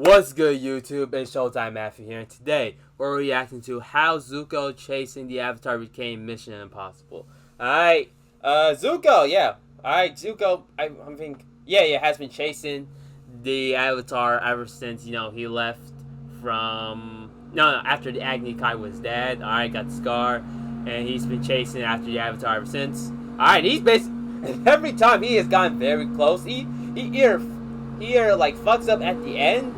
What's good, YouTube? It's Showtime Matthew here, and today we're reacting to how Zuko chasing the Avatar became Mission Impossible. Alright, Zuko, yeah. Alright, Zuko, I think, has been chasing the Avatar ever since, he left from, after the Agni Kai was dead. Alright, got Scar, and he's been chasing after the Avatar ever since. Alright, he's basically, every time he has gotten very close, he either like fucks up at the end,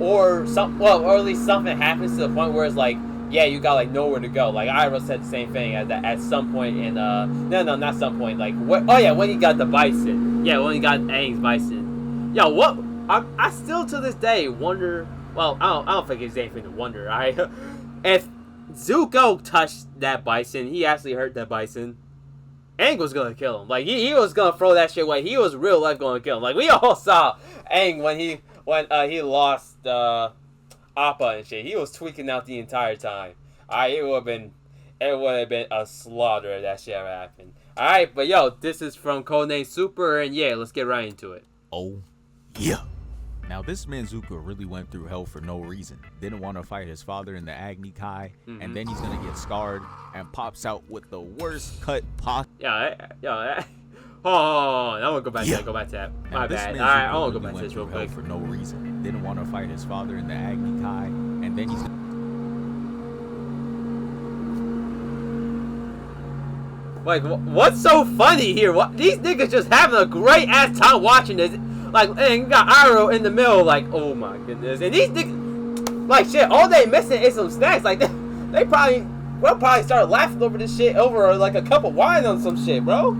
or or at least something happens to the point where it's like, yeah, you got like nowhere to go. Like Iroh said the same thing at some point in not some point, like when he got the bison. Yeah, when he got Aang's bison. Yo, what I still to this day wonder, well, I don't think it's anything to wonder, right? If Zuko touched that bison, he actually hurt that bison, Aang was gonna kill him. Like he was gonna throw that shit away. He was real life gonna kill him. Like we all saw Aang when he lost Appa and shit. He was tweaking out the entire time. It would have been a slaughter if that shit ever happened. Alright, but yo, this is from Codename Super, and yeah, let's get right into it. Oh yeah. Now this man Zuko really went through hell for no reason. Didn't want to fight his father in the Agni Kai, and then he's gonna get scarred and pops out with the worst cut pot. Oh, I want to go back to that. Go back to that. My bad. Alright, I want to go back to this real quick. For no reason. Didn't want to fight his father in the Agni Kai, and then he's like, what's so funny here? What, these niggas just having a great ass time watching this. Like, and you got Iroh in the middle, like, oh my goodness. And these niggas, like, shit, all they missing is some snacks. Like, we'll probably start laughing over this shit over, like, a cup of wine on some shit, bro.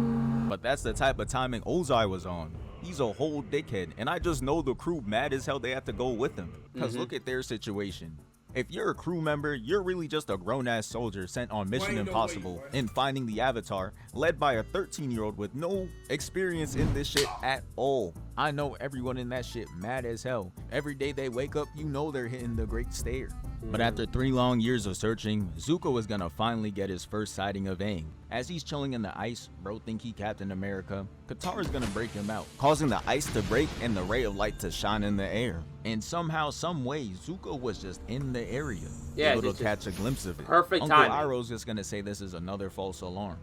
But that's the type of timing Ozai was on. He's a whole dickhead, and I just know the crew mad as hell they have to go with him. Because look at their situation. If you're a crew member, you're really just a grown-ass soldier sent on Mission Impossible in finding the Avatar, led by a 13-year-old with no experience in this shit at all. I know everyone in that shit mad as hell. Every day they wake up, you know they're hitting the Great Stare. But after 3 long years of searching, Zuko is gonna finally get his first sighting of Aang. As he's chilling in the ice, bro think he Captain America, Katara's gonna break him out, causing the ice to break and the ray of light to shine in the air. And somehow, some way, Zuko was just in the area, able to catch a glimpse of it. Perfect Uncle timing. Iroh's just gonna say this is another false alarm.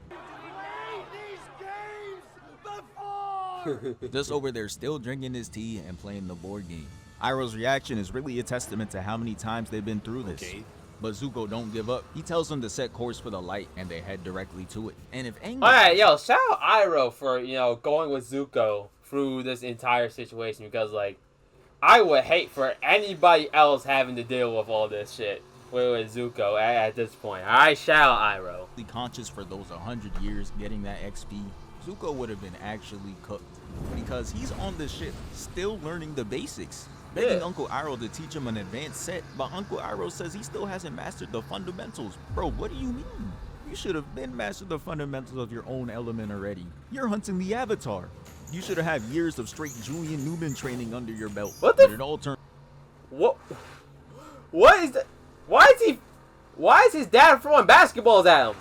Just over there still drinking his tea and playing the board game. Iroh's reaction is really a testament to how many times they've been through this. But Zuko don't give up. He tells them to set course for the light, and they head directly to it. And if Aang... Alright, yo, shout out Iroh for, going with Zuko through this entire situation, because, like, I would hate for anybody else having to deal with all this shit with Zuko at this point. Alright, shout out Iroh. Conscious for those 100 years getting that XP, Zuko would have been actually cooked. Because he's on the ship, still learning the basics. Begging Uncle Iroh to teach him an advanced set, but Uncle Iroh says he still hasn't mastered the fundamentals. Bro, what do you mean? You should have been mastered the fundamentals of your own element already. You're hunting the Avatar. You should have had years of straight Julian Newman training under your belt. What the? But it all turned. What is that? Why is his dad throwing basketballs at him?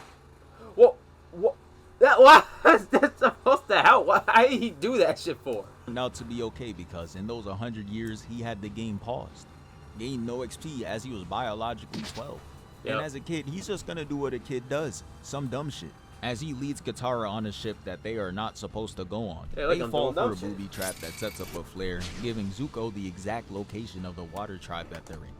Why is that supposed to help? Why did he do that shit for? Now to be okay, because in those 100 years he had the game paused, gained no XP as he was biologically 12. And as a kid, he's just gonna do what a kid does, some dumb shit. As he leads Katara on a ship that they are not supposed to go on, they fall for a booby trap that sets up a flare, giving Zuko the exact location of the water tribe that they're in.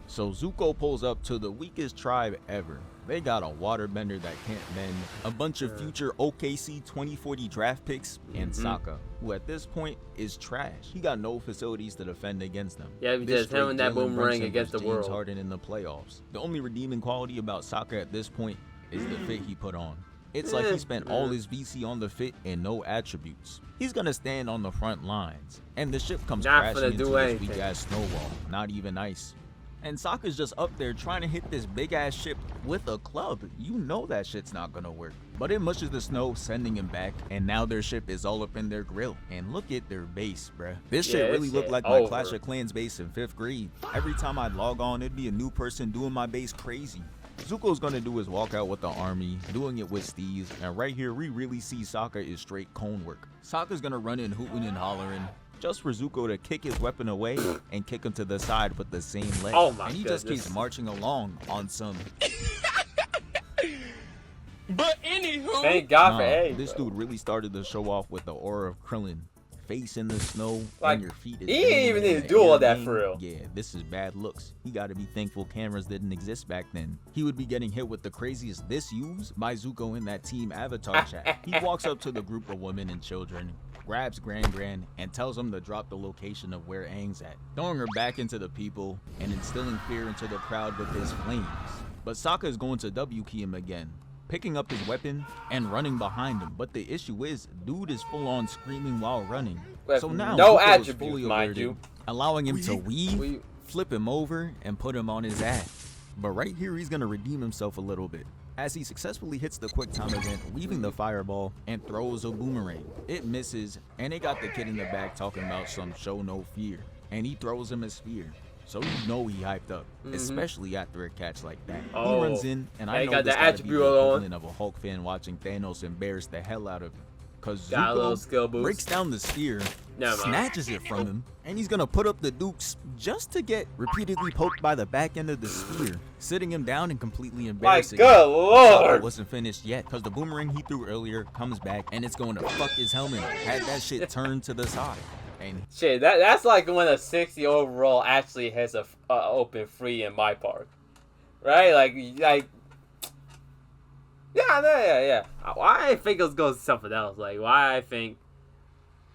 So Zuko pulls up to the weakest tribe ever. They got a waterbender that can't bend, a bunch of future OKC 2040 draft picks, and Sokka, who at this point is trash. He got no facilities to defend against them. Yeah, just him and that boomerang against the world. Harden in the playoffs. The only redeeming quality about Sokka at this point is the fit he put on. It's like he spent all his VC on the fit and no attributes. He's gonna stand on the front lines, and the ship comes crashing into this weak ass snowball, not even ice. And Sokka's just up there trying to hit this big ass ship with a club. You know that shit's not gonna work. But it mushes the snow, sending him back, and now their ship is all up in their grill. And look at their base, bruh. This shit really looked like my Clash of Clans base in 5th grade. Every time I'd log on, it'd be a new person doing my base crazy. Zuko's gonna do his walkout with the army, doing it with Steez, and right here we really see Sokka is straight cone work. Sokka's gonna run in hooting and hollering, just for Zuko to kick his weapon away and kick him to the side with the same leg. Oh my And he goodness. just keeps marching along on some. But anywho, Thank God Nah, for Aang. this bro. dude really started to show off with the aura of Krillin. Face in the snow, Like, and your feet is he didn't bending even in need to the do all air, that man. for real. Yeah, this is bad looks. He gotta be thankful cameras didn't exist back then. He would be getting hit with the craziest this use by Zuko in that Team Avatar chat. He walks up to the group of women and children, grabs Gran, and tells them to drop the location of where Aang's at, throwing her back into the people and instilling fear into the crowd with his flames. But Sokka is going to W-key him again, picking up his weapon and running behind him. But the issue is, dude is full on screaming while running. With So now no Zuko is attributes, fully mind alerted, you. allowing him to weave, We- flip him over, and put him on his ass. But right here, he's gonna redeem himself a little bit, as he successfully hits the quick time event, weaving the fireball, and throws a boomerang. It misses, and they got the kid in the back talking about some show no fear, and he throws him a spear. So you know he hyped up, especially after a catch like that. Oh. He runs in, and Yeah, I he know got this the gotta be attribute the on. equivalent of a Hulk fan watching Thanos embarrass the hell out of him. Cause Got a little skill Zuko boost. breaks down the spear, Never mind. snatches it from him, and he's gonna put up the dukes just to get repeatedly poked by the back end of the spear, sitting him down and completely My embarrassing good him. lord. It wasn't finished yet, cause the boomerang he threw earlier comes back and it's going to fuck his helmet. Had that shit turned to the side. And Shit, that's like when a 60 overall actually has a open free in my park, right? Like, yeah. Why I think it goes to something else? Like, why I think,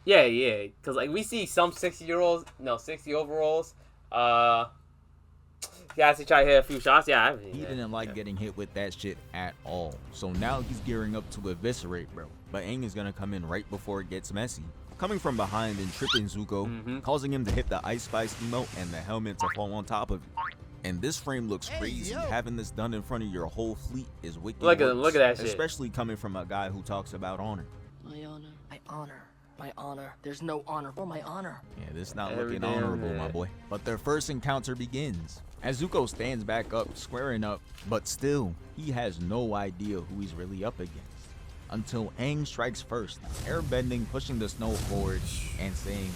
yeah, because like we see some 60 overalls. He actually try to hit a few shots. Yeah, he didn't like getting hit with that shit at all. So now he's gearing up to eviscerate, bro. But Aang is gonna come in right before it gets messy, coming from behind and tripping Zuko, causing him to hit the Ice Spice emote and the helmet to fall on top of it. And this frame looks crazy. Having this done in front of your whole fleet is wicked. Look at that shit. Especially coming from a guy who talks about honor. my honor, my honor, my honor. There's no honor for my honor. Yeah, this not Every looking damn honorable, day. my boy. But their first encounter begins as Zuko stands back up, squaring up, but still, he has no idea who he's really up against. Until Aang strikes first, airbending, pushing the snow forward, and saying,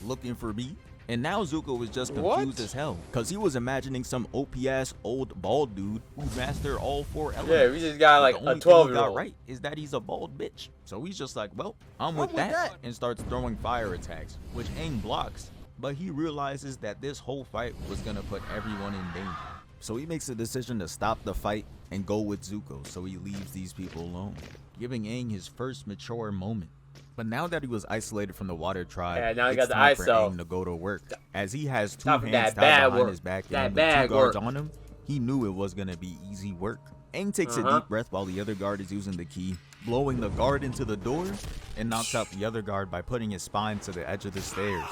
"Looking for me?" And now Zuko was just confused What? as hell, cause he was imagining some OP-ass old bald dude who mastered all four elements. Yeah, we just got like The a only thing he 12-year-old. got right is that he's a bald bitch. So he's just like, well, I'm with that, and starts throwing fire attacks, which Aang blocks. But he realizes that this whole fight was gonna put everyone in danger. So he makes a decision to stop the fight and go with Zuko, so he leaves these people alone, giving Aang his first mature moment. But now that he was isolated from the water tribe, Yeah, now he it's got the time for ISO. Aang to go to work, as he has two Time for hands that tied bad behind work. his back That and with bad two guards work. on him. He knew it was gonna be easy work. Aang takes a deep breath while the other guard is using the key, blowing the guard into the door, and knocks out the other guard by putting his spine to the edge of the stairs.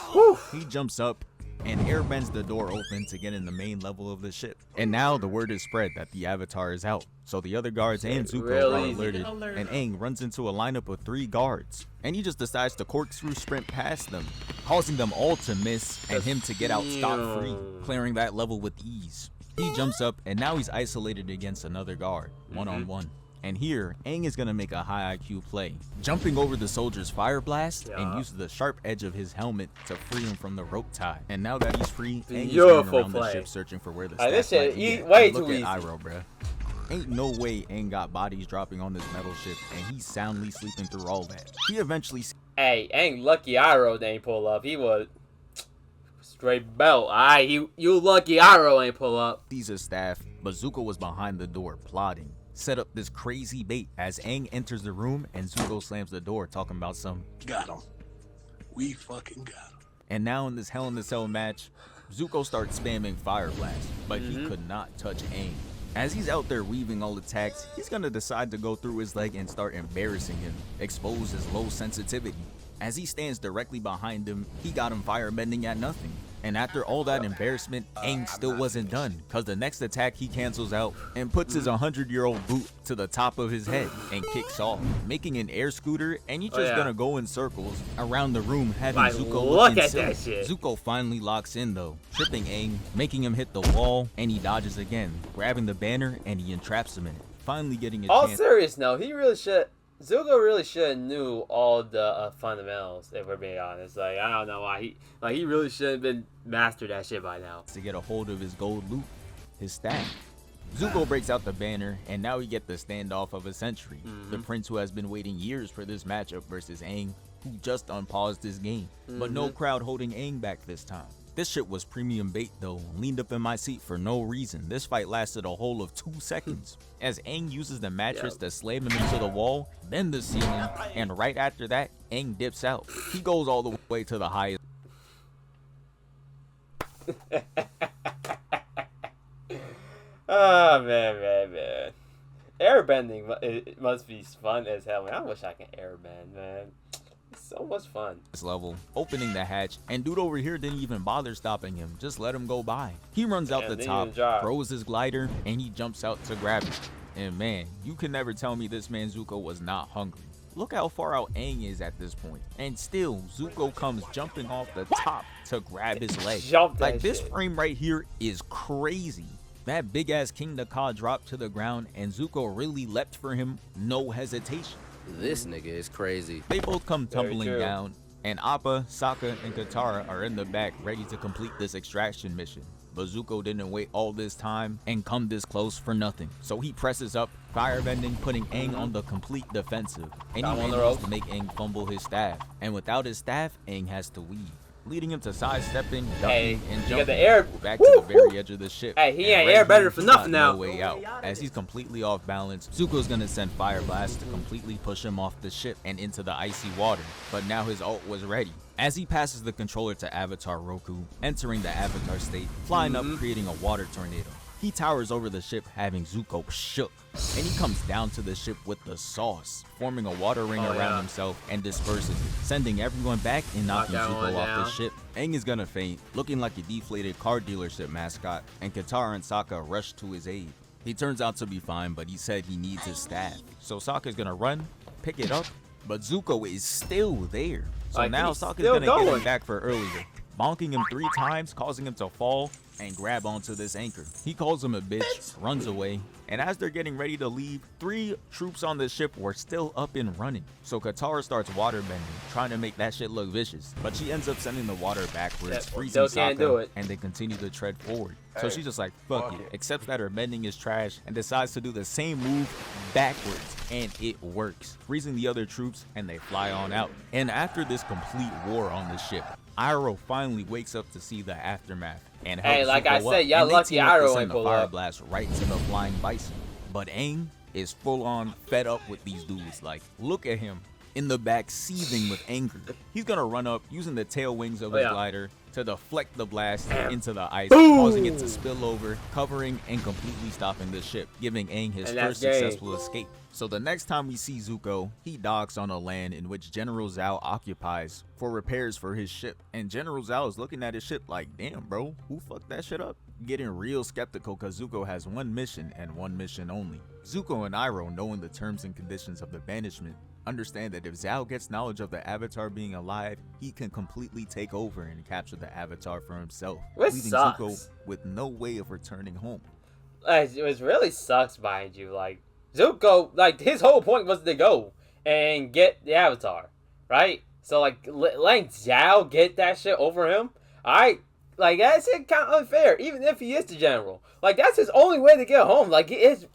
He jumps up and airbends the door open to get in the main level of the ship. And now the word is spread that the Avatar is out. So the other guards and Zuko real are easy. alerted, and Aang runs into a lineup of 3 guards. And he just decides to corkscrew sprint past them, causing them all to miss and him to get out scot-free, clearing that level with ease. He jumps up, and now he's isolated against another guard, one-on-one. And here, Aang is gonna make a high IQ play, jumping over the soldier's fire blast and Yeah. uses the sharp edge of his helmet to free him from the rope tie. And now that he's free, Aang is Beautiful running around the play. ship searching for where the Like, this stats might shit be at. way Look too at easy. Iroh, bruh. Ain't no way Aang got bodies dropping on this metal ship, and he's soundly sleeping through all that. He eventually Hey, ain't lucky Iroh ain't pull up. He was straight belt. Alright, you lucky Iroh ain't pull up. sees his staff, but Zuko was behind the door, plotting. Set up this crazy bait as Aang enters the room and Zuko slams the door, talking about some. Got him. We fucking got him. And now in this Hell in the Cell match, Zuko starts spamming Fire Blast, but he could not touch Aang. As he's out there weaving all attacks, he's gonna decide to go through his leg and start embarrassing him, expose his low sensitivity. As he stands directly behind him, he got him firebending at nothing. And after all that embarrassment, Aang still wasn't done, cause the next attack he cancels out and puts his 100-year-old boot to the top of his head and kicks off, making an air scooter, and he's just yeah. gonna go in circles around the room, having Like, Zuko look looking at silly. that shit. Zuko finally locks in though, tripping Aang, making him hit the wall, and he dodges again, grabbing the banner, and he entraps him in it, finally getting a All chance. serious, no, he really should. Zuko really should have knew all the fundamentals. If we're being honest, like I don't know why he really should have been mastered that shit by now. To get a hold of his gold loot, his staff. Zuko breaks out the banner, and now we get the standoff of a century. The prince who has been waiting years for this matchup versus Aang, who just unpaused his game. But no crowd holding Aang back this time. This shit was premium bait though, leaned up in my seat for no reason. This fight lasted a whole of 2 seconds. As Aang uses the mattress to slam him into the wall, then the ceiling, and right after that, Aang dips out. He goes all the way to the highest. Oh man. Airbending, it must be fun as hell, man. I wish I can airbend, man. It's so much fun. Level, opening the hatch, and dude over here didn't even bother stopping him, just let him go by. He runs out the top, throws his glider, and he jumps out to grab it. And man, you can never tell me this man Zuko was not hungry. Look how far out Aang is at this point. And still, Zuko comes jumping off the top to grab his leg. Like, this frame right here is crazy. That big ass King Naka dropped to the ground, and Zuko really leapt for him, no hesitation. This nigga is crazy. They both come tumbling down, and Appa, Sokka, and Katara are in the back ready to complete this extraction mission. But Zuko didn't wait all this time and come this close for nothing. So he presses up, firebending, putting Aang on the complete defensive. And he manages to make Aang fumble his staff. And without his staff, Aang has to weave, leading him to sidestepping, ducking, and jumping back to the very edge of the ship. Hey, he ain't air better for nothing now. No way out. As he's completely off balance, Zuko's gonna send Fire Blast to completely push him off the ship and into the icy water. But now his ult was ready. As he passes the controller to Avatar Roku, entering the Avatar state, flying up, creating a water tornado. He towers over the ship, having Zuko shook, and he comes down to the ship with the sauce, forming a water ring around himself and disperses it, sending everyone back and knocking Zuko off the ship. Aang is gonna faint, looking like a deflated car dealership mascot, and Katara and Sokka rush to his aid. He turns out to be fine, but he said he needs his staff. So Sokka's gonna run, pick it up, but Zuko is still there. So now Sokka's gonna get him back for earlier, bonking him 3 times, causing him to fall and grab onto this anchor. He calls him a bitch, runs away, and as they're getting ready to leave, 3 troops on the ship were still up and running. So Katara starts waterbending, trying to make that shit look vicious, but she ends up sending the water backwards, freezing Sokka, and they continue to tread forward. So she's just like, fuck it, accepts that her bending is trash, and decides to do the same move backwards, and it works, freezing the other troops, and they fly on out. And after this complete war on the ship, Iroh finally wakes up to see the aftermath and helps like Zuko I said, y'all lucky Iroh ain't pull fire up. blast right to the flying bison. But Aang is full on fed up with these dudes. Like, look at him in the back, seething with anger. He's gonna run up using the tail wings of his glider to deflect the blast into the ice, causing it to spill over, covering and completely stopping the ship, giving Aang his first successful escape. So the next time we see Zuko, he docks on a land in which General Zhao occupies for repairs for his ship. And General Zhao is looking at his ship like, damn bro, who fucked that shit up? Getting real skeptical because Zuko has one mission and one mission only. Zuko and Iroh, knowing the terms and conditions of the banishment, understand that if Zhao gets knowledge of the Avatar being alive, he can completely take over and capture the Avatar for himself, leaving Zuko with no way of returning home. It really sucks, mind you. Like, Zuko, like, his whole point was to go and get the Avatar, right? So, like, letting Zhao get that shit over him, like, that's kind of unfair, even if he is the general. Like, that's his only way to get home. Like, it's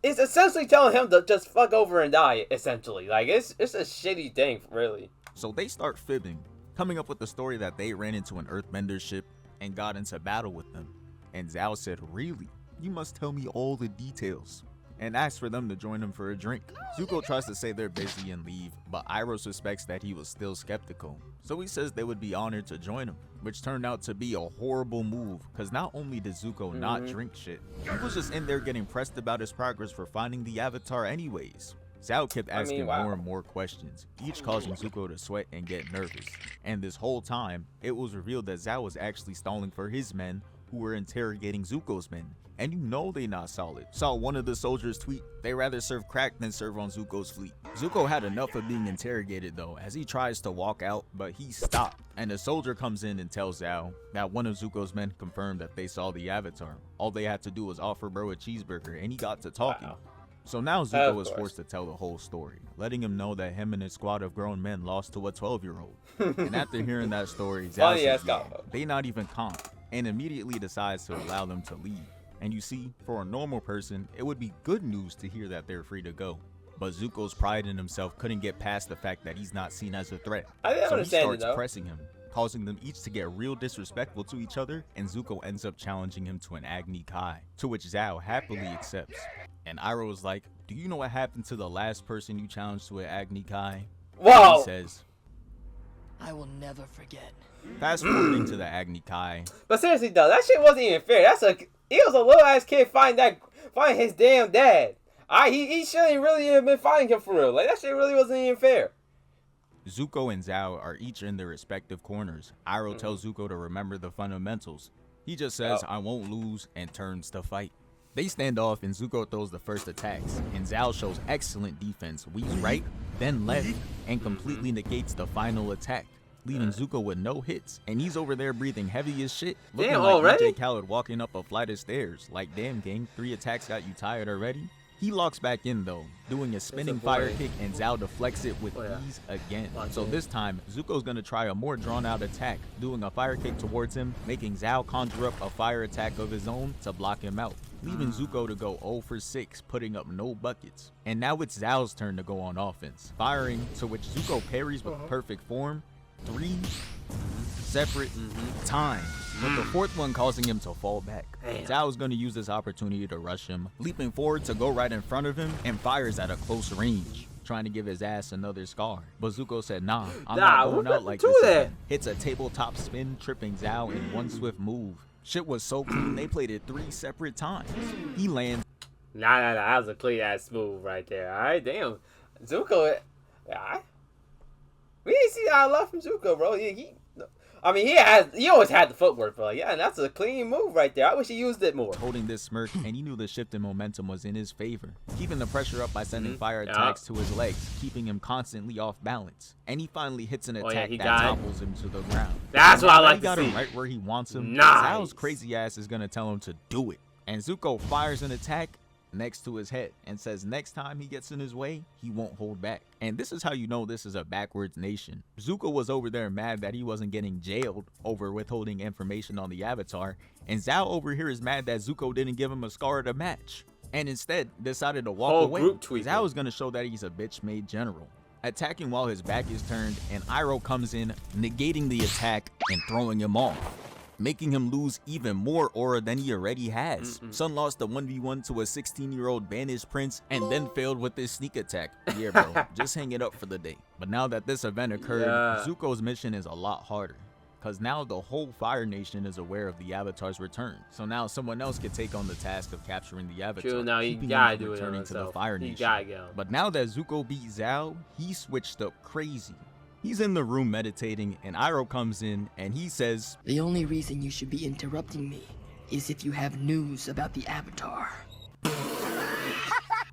essentially telling him to just fuck over and die, essentially. Like, it's a shitty thing, really. So they start fibbing, coming up with the story that they ran into an earthbender ship and got into battle with them. And Zhao said, really? You must tell me all the details. And asks for them to join him for a drink. Zuko tries to say they're busy and leave, but Iroh suspects that he was still skeptical. So he says they would be honored to join him, which turned out to be a horrible move, because not only did Zuko not drink shit, he was just in there getting pressed about his progress for finding the Avatar anyways. Zhao kept asking more and more questions, each causing Zuko to sweat and get nervous. And this whole time, it was revealed that Zhao was actually stalling for his men who were interrogating Zuko's men. And you know they not solid. Saw one of the soldiers tweet, they rather serve crack than serve on Zuko's fleet. Zuko had enough of being interrogated though, as he tries to walk out, but he stopped. And a soldier comes in and tells Zhao that one of Zuko's men confirmed that they saw the Avatar. All they had to do was offer bro a cheeseburger, and he got to talking. So now Zuko Of is course. forced to tell the whole story, letting him know that him and his squad of grown men lost to a 12-year-old. And after hearing that story, Zhao Funny says, ass yeah, combo. they not even comp, and immediately decides to allow them to leave. And you see, for a normal person, it would be good news to hear that they're free to go. But Zuko's pride in himself couldn't get past the fact that he's not seen as a threat. I didn't So he understand it starts though. pressing him, causing them each to get real disrespectful to each other, and Zuko ends up challenging him to an Agni Kai, to which Zhao happily accepts. And Iroh is like, do you know what happened to the last person you challenged to an Agni Kai? Whoa. He says, I will never forget. fast forwarding to the Agni Kai, But seriously though, that shit wasn't even fair. He was a little ass kid fighting his damn dad. He shouldn't really have been fighting him for real. Like that shit really wasn't even fair. Zuko and Zhao are each in their respective corners. Iroh tells Zuko to remember the fundamentals. He just says, I won't lose, and turns to fight. They stand off and Zuko throws the first attacks, and Zhao shows excellent defense, weaves right, then left, and completely negates the final attack, leaving Zuko with no hits, and he's over there breathing heavy as shit, looking Damn, like already? DJ Khaled walking up a flight of stairs. Like, damn gang, 3 attacks got you tired already? He locks back in though, doing a spinning fire kick, and Zhao deflects it with ease again. So this time, Zuko's gonna try a more drawn out attack, doing a fire kick towards him, making Zhao conjure up a fire attack of his own to block him out, leaving Zuko to go 0 for 6, putting up no buckets. And now it's Zhao's turn to go on offense, firing, to which Zuko parries with perfect form, 3 separate times, with the 4th one causing him to fall back. Zhao is going to use this opportunity to rush him, leaping forward to go right in front of him, and fires at a close range, trying to give his ass another scar. But Zuko said, nah, I'm not going out like this again. Hits a tabletop spin, tripping Zhao in one swift move. Shit was so clean, they played it 3 separate times. He lands. Nah, that was a clean ass move right there. Alright, damn. Zuko, we didn't see a lot from Zuko, bro. He always had the footwork, bro. Yeah, and that's a clean move right there. I wish he used it more. Holding this smirk, and he knew the shift in momentum was in his favor, keeping the pressure up by sending fire attacks to his legs, keeping him constantly off balance. And he finally hits an attack that topples him to the ground. That's what I like to see. He got him right where he wants him. Nice. Zhao's crazy ass is gonna tell him to do it. And Zuko fires an attack next to his head and says next time he gets in his way, he won't hold back. And this is how you know this is a backwards nation. Zuko was over there mad that he wasn't getting jailed over withholding information on the Avatar, and Zhao over here is mad that Zuko didn't give him a scar to match, and instead decided to walk away. Zhao is gonna show that he's a bitch-made general, attacking while his back is turned, and Iroh comes in, negating the attack and throwing him off, making him lose even more aura than he already has. Sun lost a 1v1 to a 16-year-old banished prince and then failed with his sneak attack. Yeah, bro, just hang it up for the day. But now that this event occurred, Zuko's mission is a lot harder, because now the whole Fire Nation is aware of the Avatar's return. So now someone else could take on the task of capturing the Avatar, True, now you keeping gotta him from do it returning to the himself. Fire You Nation. gotta go. But now that Zuko beat Zhao, he switched up crazy. He's in the room meditating, and Iroh comes in, and he says, The only reason you should be interrupting me is if you have news about the Avatar.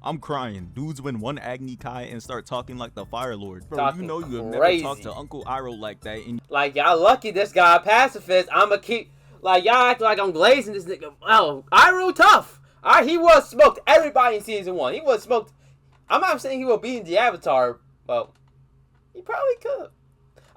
I'm crying. Dudes win 1 Agni Kai and start talking like the Fire Lord. Bro, Talking you know you have never crazy. talked to Uncle Iroh like that. And Like, y'all lucky this guy a pacifist. I'ma keep... Like, y'all act like I'm glazing this nigga. Oh, Iroh tough. He was smoked everybody in season 1. He was smoked... I'm not saying he will beat the Avatar, but... He probably could.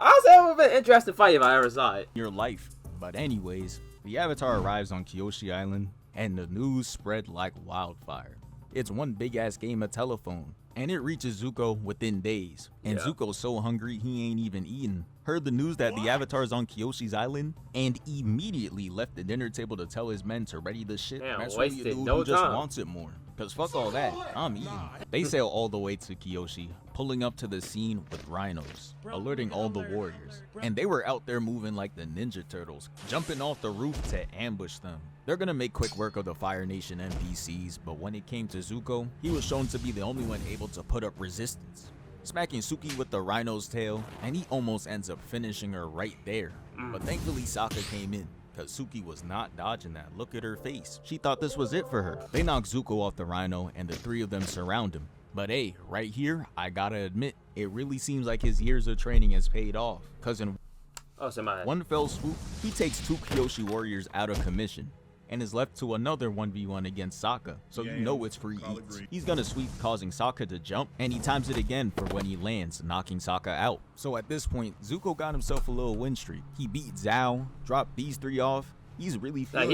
Honestly, it would have been an interesting fight if I ever saw it. your life. But anyways, the Avatar arrives on Kyoshi Island, and the news spread like wildfire. It's one big ass game of telephone, and it reaches Zuko within days. And Zuko's so hungry he ain't even eaten. Heard the news that the Avatar's on Kyoshi's Island, and immediately left the dinner table to tell his men to ready the shit. Damn, That's really a wasted dude no who just time. wants it more. Cause fuck all that, I'm eating. They sail all the way to Kyoshi, pulling up to the scene with rhinos, alerting all the warriors. And they were out there moving like the Ninja Turtles, jumping off the roof to ambush them. They're gonna make quick work of the Fire Nation NPCs, but when it came to Zuko, he was shown to be the only one able to put up resistance, smacking Suki with the rhino's tail, and he almost ends up finishing her right there. But thankfully Sokka came in, cause Suki was not dodging that. Look at her face. She thought this was it for her. They knock Zuko off the rhino, and the 3 of them surround him. But hey, right here, I gotta admit, it really seems like his years of training has paid off, cause in Oh, somebody. one fell swoop, he takes 2 Kyoshi warriors out of commission. and is left to another 1v1 against Sokka, so you know it's free eats. He's gonna sweep, causing Sokka to jump, and he times it again for when he lands, knocking Sokka out. So at this point, Zuko got himself a little win streak. He beat Zhao, dropped these 3 off. He's really feeling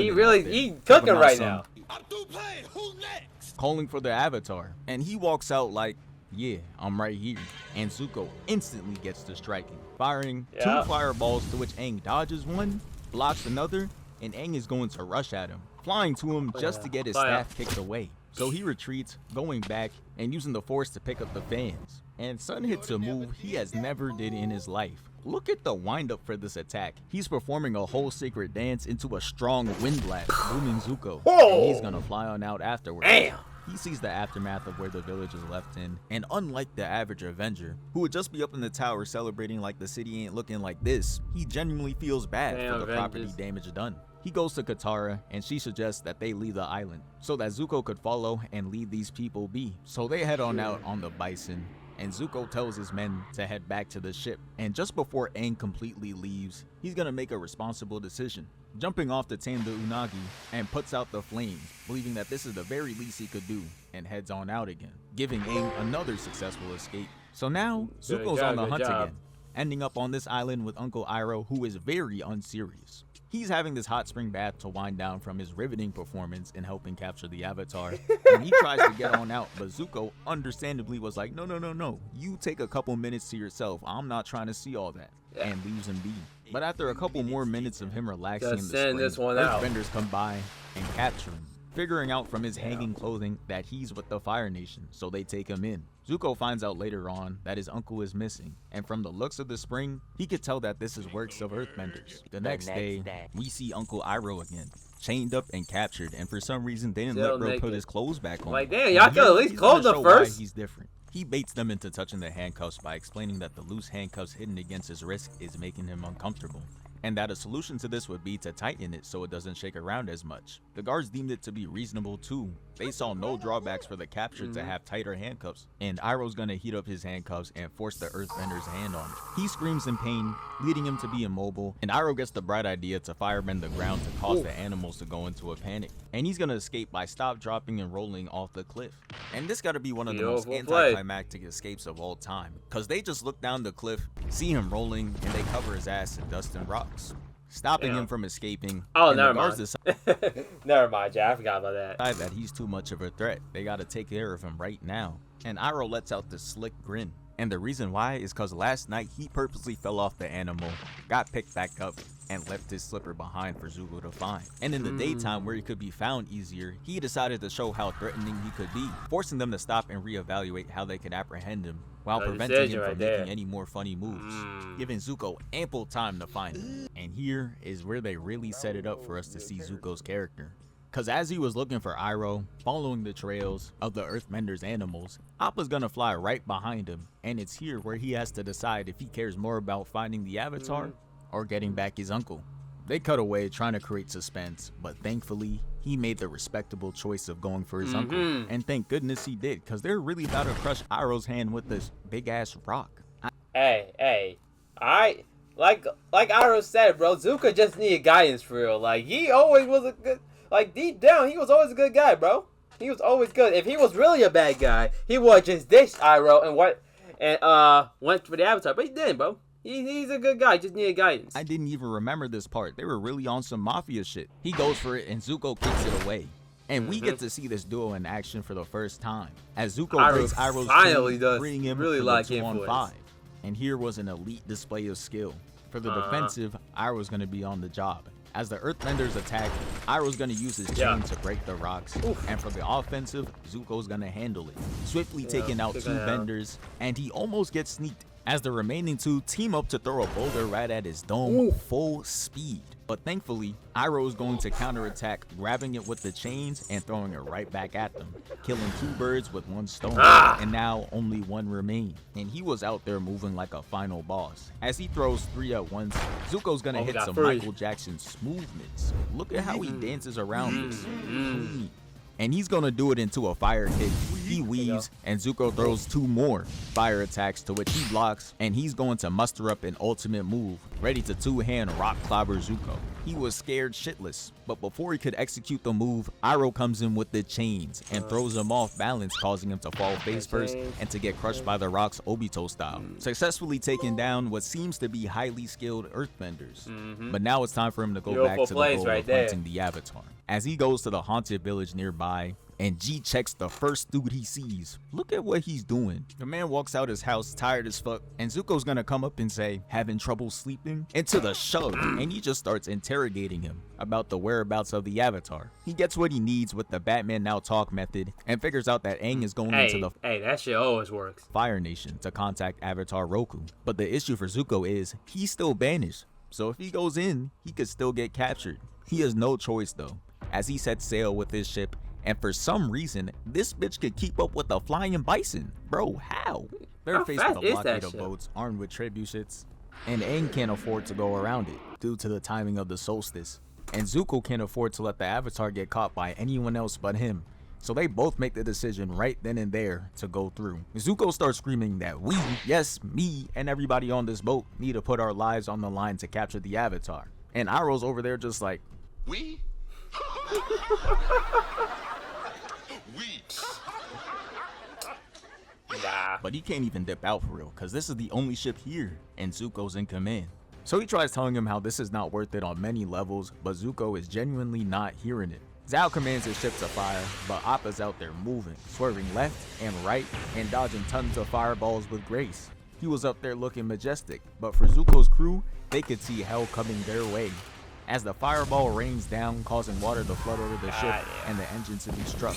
he cooking right now. I'm through playing. Who's next? Calling for the Avatar, and he walks out like, yeah, I'm right here. And Zuko instantly gets to striking, firing 2 fireballs, to which Aang dodges one, blocks another, and Aang is going to rush at him, flying to him just to get his staff kicked away. So he retreats, going back and using the force to pick up the fans. And Sun hits a move he has never did in his life. Look at the windup for this attack. He's performing a whole sacred dance into a strong wind blast, booming Zuko. And he's gonna fly on out afterwards. Damn. He sees the aftermath of where the village is left in, and unlike the average Avenger, who would just be up in the tower celebrating like the city ain't looking like this, he genuinely feels bad for the property damage done. He goes to Katara, and she suggests that they leave the island, so that Zuko could follow and leave these people be. So they head on out on the Bison, and Zuko tells his men to head back to the ship. And just before Aang completely leaves, he's gonna make a responsible decision, jumping off to tame the Unagi, and puts out the flames, believing that this is the very least he could do, and heads on out again, giving Aang another successful escape. So now, Zuko's on the hunt again, ending up on this island with Uncle Iroh, who is very unserious. He's having this hot spring bath to wind down from his riveting performance in helping capture the Avatar, and he tries to get on out, but Zuko understandably was like, no, you take a couple minutes to yourself, I'm not trying to see all that, and leaves him be. But after a couple more minutes of him relaxing in the spring, Earthbenders come by and capture him, figuring out from his hanging clothing that he's with the Fire Nation, so they take him in. Zuko finds out later on that his uncle is missing, and from the looks of the spring, he could tell that this is works of Earthbenders. The next day, we see Uncle Iroh again, chained up and captured, and for some reason they didn't let bro put his clothes back on. Like, damn, y'all could at least clothe him first. He's different. He baits them into touching the handcuffs by explaining that the loose handcuffs hidden against his wrist is making him uncomfortable, and that a solution to this would be to tighten it so it doesn't shake around as much. The guards deemed it to be reasonable too. They saw no drawbacks for the captured to have tighter handcuffs, and Iroh's gonna heat up his handcuffs and force the Earthbender's hand on it. He screams in pain, leading him to be immobile, and Iroh gets the bright idea to firebend the ground to cause the animals to go into a panic. And he's gonna escape by stop, dropping, and rolling off the cliff. And this gotta be one of the most anticlimactic escapes of all time, cause they just look down the cliff, see him rolling, and they cover his ass in dust and rocks, stopping him from escaping. Oh, never mind. Never mind, Jack. I forgot about that. That he's too much of a threat. They gotta take care of him right now. And Iroh lets out this slick grin. And the reason why is because last night he purposely fell off the animal, got picked back up, and left his slipper behind for Zuko to find. And in the daytime, where he could be found easier, he decided to show how threatening he could be, forcing them to stop and reevaluate how they could apprehend him, while preventing him from making any more funny moves, giving Zuko ample time to find him. And here is where they really set it up for us to see Zuko's character. Cause as he was looking for Iroh, following the trails of the Earthbender's animals, Appa's gonna fly right behind him, and it's here where he has to decide if he cares more about finding the Avatar or getting back his uncle. They cut away trying to create suspense, but thankfully, he made the respectable choice of going for his uncle. And thank goodness he did, cause they're really about to crush Iroh's hand with this big ass rock. Hey, like Iroh said, bro, Zuko just needed guidance for real. Like, he always was a good, like, deep down, he was always a good guy, bro. He was always good. If he was really a bad guy, he would just ditch Iroh and went for the Avatar, but he didn't, bro. He's a good guy, just needed guidance. I didn't even remember this part. They were really on some mafia shit. He goes for it, and Zuko kicks it away. And we get to see this duo in action for the first time, as Zuko breaks Iroh's chain, freeing him really like 2-on-5. And here was an elite display of skill. For the defensive, Iroh's going to be on the job. As the Earthbenders attack, Iroh's going to use his chain to break the rocks. And for the offensive, Zuko's going to handle it, swiftly taking out 2 benders, and he almost gets sneaked, as the remaining 2 team up to throw a boulder right at his dome full speed. But thankfully, Iroh is going to counterattack, grabbing it with the chains and throwing it right back at them, killing 2 birds with 1 stone, and now only 1 remain. And he was out there moving like a final boss. As he throws 3 at once, Zuko's gonna hit some Michael Jackson smoothness. Look at how he dances around this. And he's gonna do it into a fire kick, He weaves, and Zuko throws 2 more fire attacks, to which he blocks, and he's going to muster up an ultimate move, ready to 2-hand rock clobber Zuko. He was scared shitless, but before he could execute the move, Iroh comes in with the chains and throws him off balance, causing him to fall face first and to get crushed by the rocks Obito style, successfully taking down what seems to be highly skilled earthbenders. But now it's time for him to go back to the goal of hunting the Avatar. As he goes to the haunted village nearby, and G checks the first dude he sees. Look at what he's doing. The man walks out his house tired as fuck, and Zuko's gonna come up and say, having trouble sleeping? Into the shove, and he just starts interrogating him about the whereabouts of the Avatar. He gets what he needs with the Batman Now Talk method, and figures out that Aang is going into the that shit always works. Fire Nation to contact Avatar Roku. But the issue for Zuko is, he's still banished. So if he goes in, he could still get captured. He has no choice though, as he sets sail with his ship. And for some reason, this bitch could keep up with the flying bison. Bro, how? They're faced with a blockade of boats armed with trebuchets, and Aang can't afford to go around it due to the timing of the solstice. And Zuko can't afford to let the Avatar get caught by anyone else but him. So they both make the decision right then and there to go through. Zuko starts screaming that we, yes, me, and everybody on this boat need to put our lives on the line to capture the Avatar. And Iroh's over there just like, We? Nah. but he can't even dip out for real, cause this is the only ship here, and Zuko's in command. So he tries telling him how this is not worth it on many levels, but Zuko is genuinely not hearing it. Zhao commands his ship to fire, but Appa's out there moving, swerving left and right, and dodging tons of fireballs with grace. He was up there looking majestic, but for Zuko's crew, they could see hell coming their way, as the fireball rains down, causing water to flood over the ship and the engine to be struck.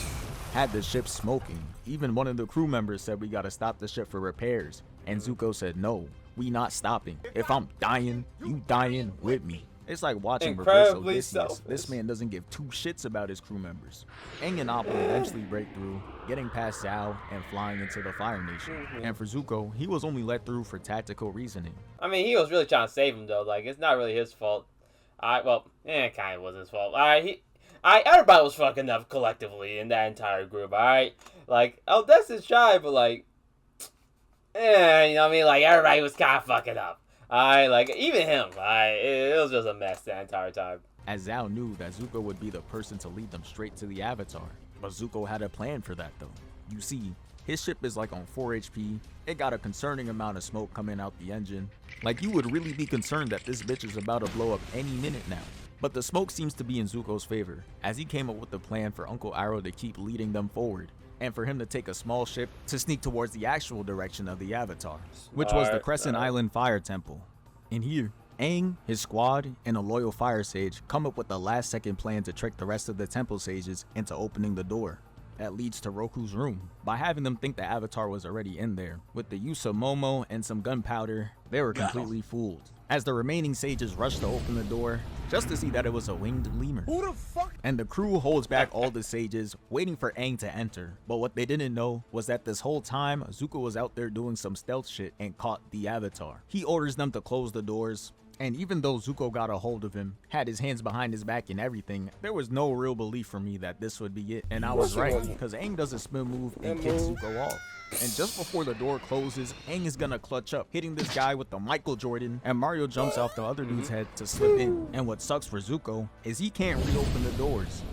Had the ship smoking. Even one of the crew members said we gotta stop the ship for repairs, and Zuko said no, we not stopping. If I'm dying, you dying with me. It's like watching reverse Odysseus. This man doesn't give 2 shits about his crew members. Aang and Appa eventually break through, getting past Zhao and flying into the Fire Nation. And for Zuko, he was only let through for tactical reasoning. I mean, he was really trying to save him though. Like, it's not really his fault. It kind of was his fault. Everybody was fucking up collectively in that entire group. Like, that's his shy, but like, you know what I mean? Like, everybody was kind of fucking up. Like, even him. It was just a mess the entire time. As Zhao knew that Zuko would be the person to lead them straight to the Avatar, but Zuko had a plan for that though. You see, his ship is like on 4 HP, it got a concerning amount of smoke coming out the engine. Like, you would really be concerned that this bitch is about to blow up any minute now. But the smoke seems to be in Zuko's favor, as he came up with the plan for Uncle Iroh to keep leading them forward, and for him to take a small ship to sneak towards the actual direction of the Avatar, which was the Crescent Island Fire Temple. In here, Aang, his squad, and a loyal fire sage come up with the last second plan to trick the rest of the temple sages into opening the door that leads to Roku's room, by having them think the Avatar was already in there. With the use of Momo and some gunpowder, they were completely fooled, as the remaining sages rushed to open the door just to see that it was a winged lemur. Who the fuck? And the crew holds back all the sages, waiting for Aang to enter. But what they didn't know was that this whole time, Zuko was out there doing some stealth shit and caught the Avatar. He orders them to close the doors, and even though Zuko got a hold of him, had his hands behind his back and everything, there was no real belief for me that this would be it. And I was right, because Aang does a spin move and kicks Zuko off. And just before the door closes, Aang is gonna clutch up, hitting this guy with the Michael Jordan, and Mario jumps off the other dude's head to slip in. And what sucks for Zuko is he can't reopen the doors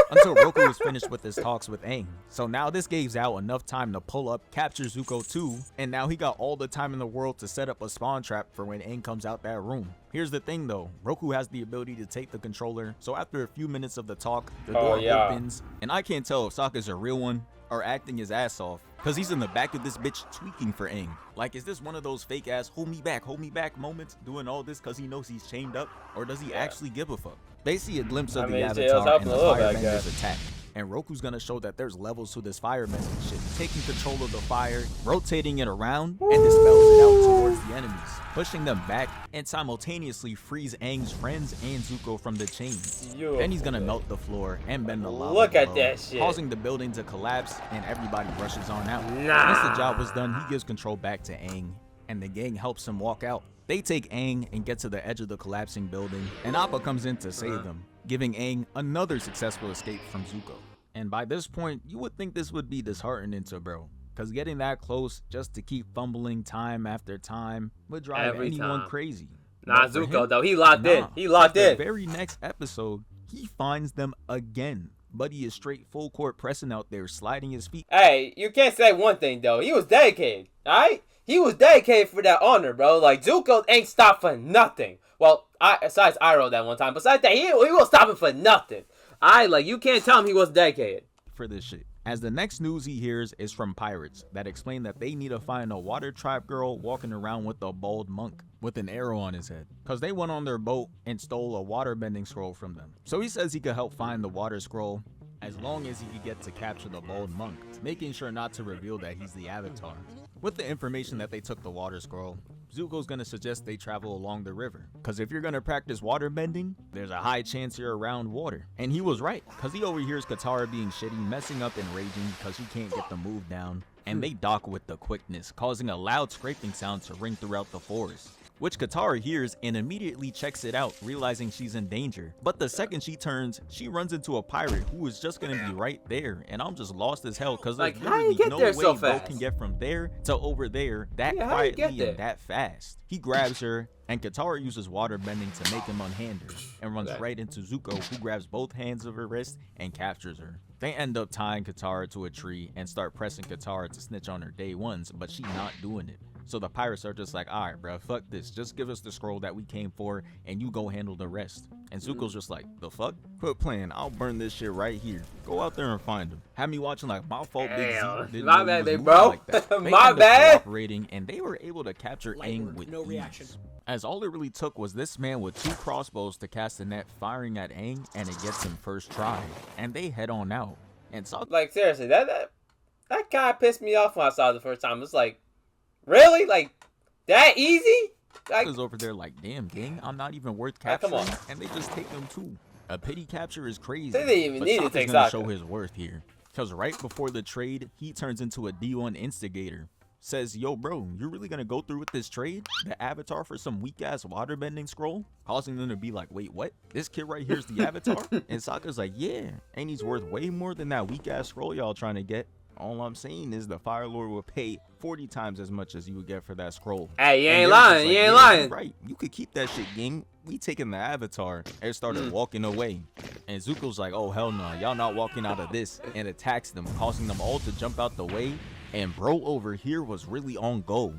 until Roku is finished with his talks with Aang. So now this gave Zhao enough time to pull up, capture Zuko too, and now he got all the time in the world to set up a spawn trap for when Aang comes out that room. Here's the thing though, Roku has the ability to take the controller, so after a few minutes of the talk, the door opens, and I can't tell if Sokka's a real one or acting his ass off, cause he's in the back of this bitch tweaking for Aang. Like, is this one of those fake ass hold me back moments, doing all this cause he knows he's chained up, or does he actually give a fuck? They see a glimpse of the Avatar and the firebender's attack, and Roku's gonna show that there's levels to this firebending shit, taking control of the fire, rotating it around, and dispels it out towards the enemies, pushing them back, and simultaneously frees Aang's friends and Zuko from the chains. Then he's gonna melt the floor and bend the lava below, causing the building to collapse, and everybody rushes on out. Once the job was done, he gives control back to Aang, and the gang helps him walk out. They take Aang and get to the edge of the collapsing building, and Appa comes in to save them, giving Aang another successful escape from Zuko. And by this point, you would think this would be disheartening to bro. Cause getting that close just to keep fumbling time after time would drive Every anyone time. crazy. Nah, But for Zuko him, though, he locked in. nah. He locked The in. very next episode, he finds them again. Buddy is straight full court pressing out there, sliding his feet. Hey, you can't say one thing though. He was dedicated, alright? He was dedicated for that honor, bro. Like Zuko ain't stopped for nothing. Well, besides Iroh that one time. Besides that, he was stopping for nothing. Like you can't tell him he was dedicated For this shit. As the next news he hears is from pirates that explain that they need to find a water tribe girl walking around with a bald monk with an arrow on his head, cause they went on their boat and stole a waterbending scroll from them. So he says he could help find the water scroll as long as he could get to capture the bald monk, making sure not to reveal that he's the Avatar. With the information that they took the water scroll, Zuko's gonna suggest they travel along the river, cause if you're gonna practice waterbending, there's a high chance you're around water. And he was right, cause he overhears Katara being shitty, messing up and raging cause she can't get the move down, and they dock with the quickness, causing a loud scraping sound to ring throughout the forest, which Katara hears and immediately checks it out, realizing she's in danger. But the second she turns, she runs into a pirate who is just gonna be right there, and I'm just lost as hell because there's Like, how you literally get no there way so bro fast? can get from there to over there that Yeah, how you get quietly there? and that fast. He grabs her, and Katara uses water bending to make him unhand her, and runs Okay. right into Zuko, who grabs both hands of her wrist and captures her. They end up tying Katara to a tree and start pressing Katara to snitch on her day ones, but she not doing it. So the pirates are just like, alright bro, fuck this, just give us the scroll that we came for and you go handle the rest. And Zuko's just like, the fuck? Quit playing, I'll burn this shit right here. Go out there and find him. Had me watching like, my fault, Big Z. Damn. Didn't My know he bad, was big moving bro. like that. They My end up bad. cooperating, and they were able to capture Aang with no ease. reaction. As all it really took was this man with 2 crossbows to cast a net firing at Aang, and it gets him first try. And they head on out. And Sokka Like seriously, that kind of pissed me off when I saw it the first time. It's like, really? Like that easy? Like, is over there like, damn gang, I'm not even worth Like, come capturing, on. and they just take them too. A pity capture is crazy. They didn't even but need to Sokka's take gonna Sokka. show his worth here, cause right before the trade, he turns into a D1 instigator. Says, yo bro, you're really gonna go through with this trade? The Avatar for some weak ass waterbending scroll? Causing them to be like, wait, what? This kid right here's the Avatar? And Sokka's like, yeah, and he's worth way more than that weak ass scroll y'all trying to get. All I'm saying is the Fire Lord will pay 40 times as much as you would get for that scroll. hey, you And ain't they're just lying. like, You ain't yeah, lying. you right, you could keep that shit, gang. We taking the Avatar. And started walking away. And Zuko's like, oh hell no, y'all not walking out of this, and attacks them, causing them all to jump out the way. And bro over here was really on go,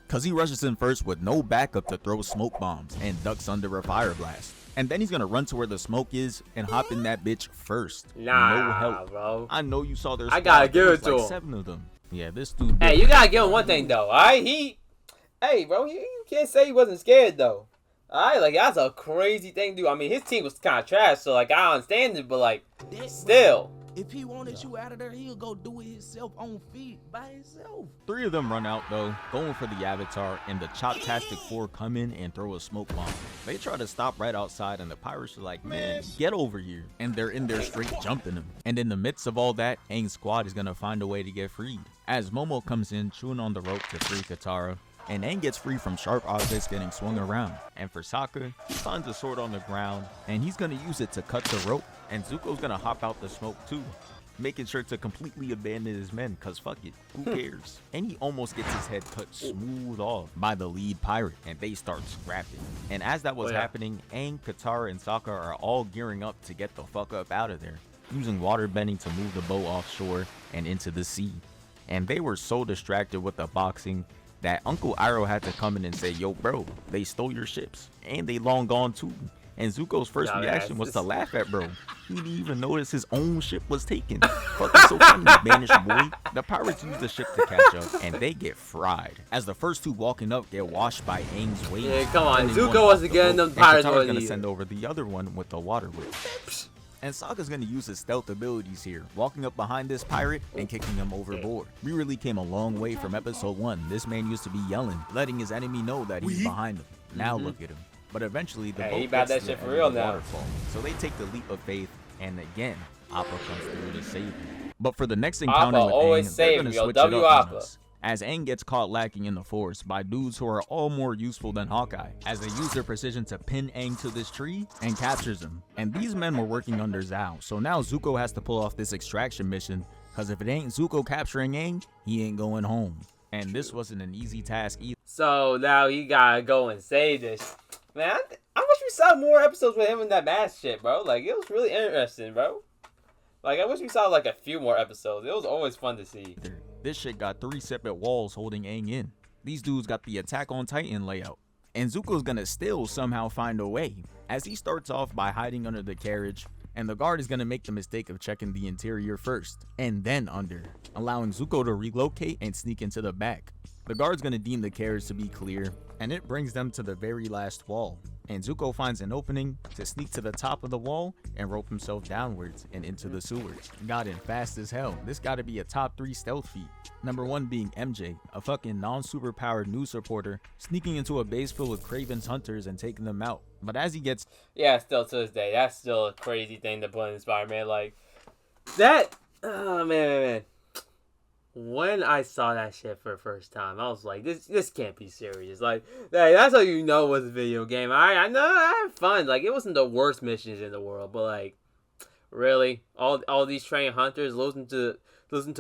cause he rushes in first with no backup to throw smoke bombs and ducks under a fire blast. And then he's gonna run to where the smoke is and hop in that bitch first. Nah, no help. bro. I know you saw their I squad. gotta There give was it to like him. 7 of them. Yeah, this dude. Hey, you gotta give him one thing though. Alright, hey, bro, you can't say he wasn't scared though. Alright, like that's a crazy thing to do. I mean, his team was kind of trash, so like I understand it, but like still. If he wanted you out of there, he'll go do it himself on feet by himself. 3 of them run out though, going for the Avatar, and the Choptastic 4 come in and throw a smoke bomb. They try to stop right outside, and the pirates are like, man, get over here. And they're in there straight jumping them. And in the midst of all that, Aang's squad is gonna find a way to get freed. As Momo comes in, chewing on the rope to free Katara, and Aang gets free from sharp objects getting swung around. And for Sokka, he finds a sword on the ground, and he's gonna use it to cut the rope, and Zuko's gonna hop out the smoke too, making sure to completely abandon his men, cause fuck it, who cares? And he almost gets his head cut smooth off by the lead pirate, and they start scrapping. And as that was happening, Aang, Katara, and Sokka are all gearing up to get the fuck up out of there, using water bending to move the boat offshore and into the sea. And they were so distracted with the boxing that Uncle Iroh had to come in and say, yo bro, they stole your ships, and they long gone too. And Zuko's first Dumbass. reaction was to laugh at bro. He didn't even notice his own ship was taken. Fucking so funny, banished boy. The pirates use the ship to catch up, and they get fried. As the first 2 walking up get washed by Aang's waves. Yeah, come on. Sending one Zuko off wasn't the getting boat, them and pirates Katara's wasn't gonna either. send over the other one with the water whip. And Sokka's gonna use his stealth abilities here, walking up behind this pirate and kicking him overboard. We really came a long way from episode 1. This man used to be yelling, letting his enemy know that he's behind him. Now look at him. But eventually the Hey, boat he about gets that to shit the for end real of the now. waterfall. So they take the leap of faith, and again, Appa comes through to save him. But for the next encounter Appa with always Aang, they're save gonna him, yo. switch W it up on Appa. us. as Aang gets caught lacking in the Force by dudes who are all more useful than Hawkeye, as they use their precision to pin Aang to this tree and captures him. And these men were working under Zhao, so now Zuko has to pull off this extraction mission, cause if it ain't Zuko capturing Aang, he ain't going home. And this wasn't an easy task either. So now you gotta go and save this. Man, I wish we saw more episodes with him in that mask shit, bro. Like, it was really interesting, bro. Like, I wish we saw, like, a few more episodes. It was always fun to see. This shit got 3 separate walls holding Aang in. These dudes got the Attack on Titan layout. And Zuko's gonna still somehow find a way, as he starts off by hiding under the carriage, and the guard is gonna make the mistake of checking the interior first, and then under, allowing Zuko to relocate and sneak into the back. The guard's gonna deem the carriage to be clear, and it brings them to the very last wall. And Zuko finds an opening to sneak to the top of the wall and rope himself downwards and into the sewers. Got in fast as hell. This gotta be a top 3 stealth feat. Number 1 being MJ, a fucking non-superpowered news reporter, sneaking into a base full of Kraven's hunters and taking them out. But as he gets... Yeah, still to this day, that's still a crazy thing to put in Spider-Man. Like, that... Oh, man. When I saw that shit for the first time, I was like, this can't be serious. Like, that's how you know it was a video game. I know I had fun. Like, it wasn't the worst missions in the world, but like, really, all these trained hunters losing to